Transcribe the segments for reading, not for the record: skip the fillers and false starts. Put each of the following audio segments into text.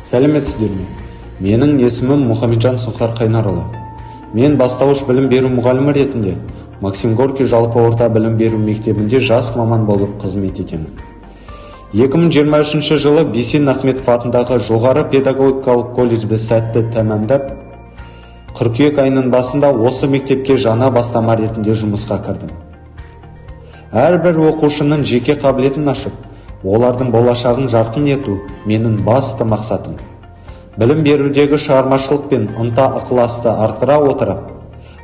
Сәлеметсіздер ме? Менің есімім Мұхамеджан Сұңқар Қайнарұлы. Мен бастауыш білім беру мұғалімі ретінде Максим Горький жалпы орта білім беру мектебінде жас маман болып қызмет етемін. 2023 жылы Бейсен Ахметов атындағы жоғары педагогикалық колледжді сәтті тәмамдап, қыркүйек айының басында осы мектепке жаңа бастама ретінде жұмысқа кірдім. Әрбір оқушының жеке қабілетін ашып, олардың болашағын жарқын ету менің басты мақсатым. Білім берудегі шығармашылық пен ынта-ықыласты арттыра отырып,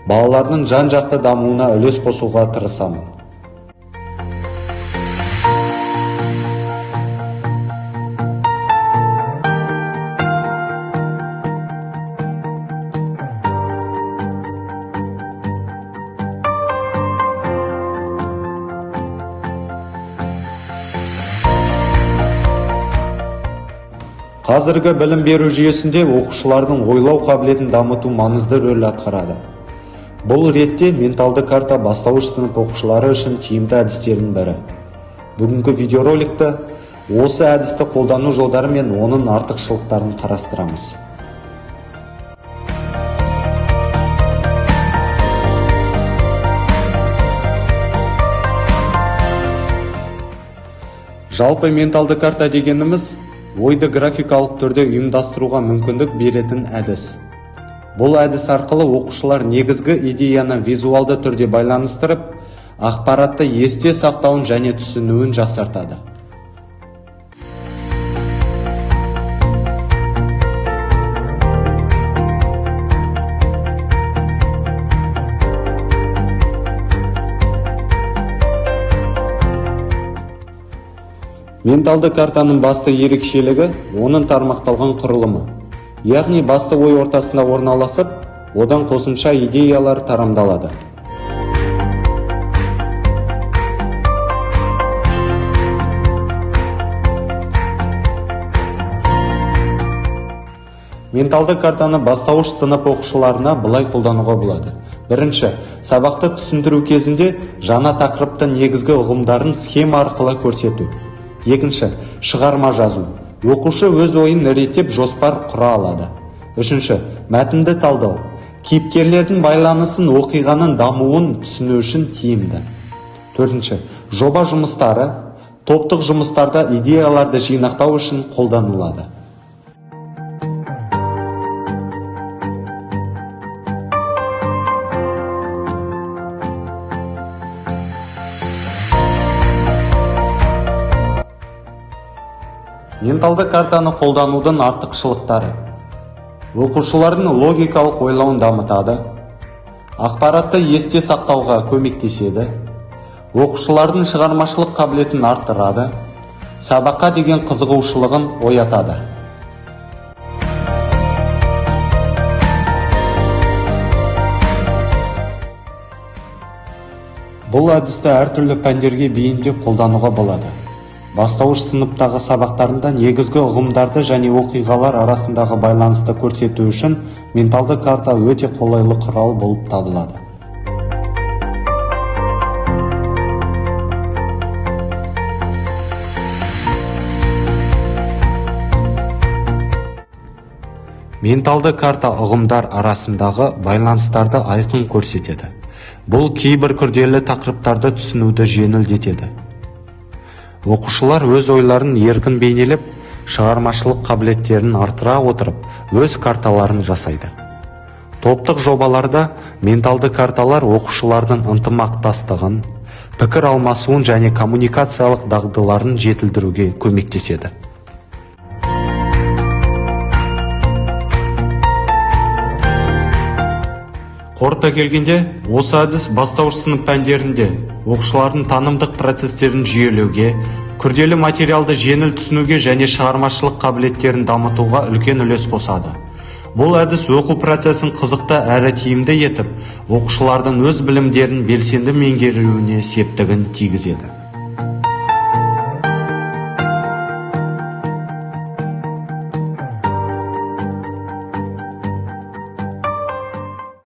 балалардың жан-жақты дамуына үлес қосуға тырысамын. Қазіргі білім беру жүйесінде оқушылардың ойлау қабілетін дамыту маңызды рөл атқарады. Бұл ретте менталды карта бастауыш сынып оқушылары үшін тиімді әдістердің бірі. Бүгінгі видеороликті осы әдісті қолдану жолдары мен оның артықшылықтарын қарастырамыз. Жалпы менталды карта дегеніміз ойды графикалық түрде ұйымдастыруға мүмкіндік беретін әдіс. Бұл әдіс арқылы оқушылар негізгі идеяны визуалды түрде байланыстырып, ақпаратты есте сақтауын және түсінуін жақсартады. Менталды картаның басты ерекшелігі оның тармақталған құрылымы. Яғни басты ой ортасында орналасып, одан қосымша идеялар тарамдалады. Менталды картаны бастауыш сынып оқушыларына былай қолдануға болады. Бірінші, сабақты түсіндіру кезінде жаңа тақырыптың негізгі ұғымдарын схема арқылы көрсету. Екінші, шығарма жазу. Оқушы өз ойын реттеп жоспар құра алады. Үшінші, мәтінді талдау. Кейіпкерлердің байланысын, оқиғаның дамуын түсіну үшін тиімді. Төртінші, жоба жұмыстары. Топтық жұмыстарда идеяларды жинақтау үшін қолданылады. Менталды картаны қолданудың артықшылықтары. Оқушылардың логикалық ойлауын дамытады. Ақпаратты есте сақтауға көмектеседі. Оқушылардың шығармашылық қабілетін арттырады. Сабаққа деген қызығушылығын оятады. Бұл әдісті әртүрлі пәндерге бейімдеп қолдануға болады. Бастауыш сыныптағы сабақтарында негізгі ұғымдарды және оқиғалар арасындағы байланысты көрсету үшін менталды карта өте қолайлы құрал болып табылады. Менталды карта ұғымдар арасындағы байланыстарды айқын көрсетеді. Бұл кейбір күрделі тақырыптарды түсінуді жеңілдетеді. Оқушылар өз ойларын еркін бейнелеп, шығармашылық қабілеттерін арттыра отырып, өз карталарын жасайды. Топтық жобаларда менталды карталар оқушылардың ынтымақтастығын, пікір алмасуын және коммуникациялық дағдыларын жетілдіруге көмектеседі. Қорыта келгенде, осы әдіс бастауыш сынып пәндерінде оқушылардың танымдық процестерін жүйелеуге, күрделі материалды жеңіл түсінуге және шығармашылық қабілеттерін дамытуға үлкен үлес қосады. Бұл әдіс оқу процесін қызықты әрі тиімді етіп, оқушылардың өз білімдерін белсенді меңгеруіне септігін тигізеді.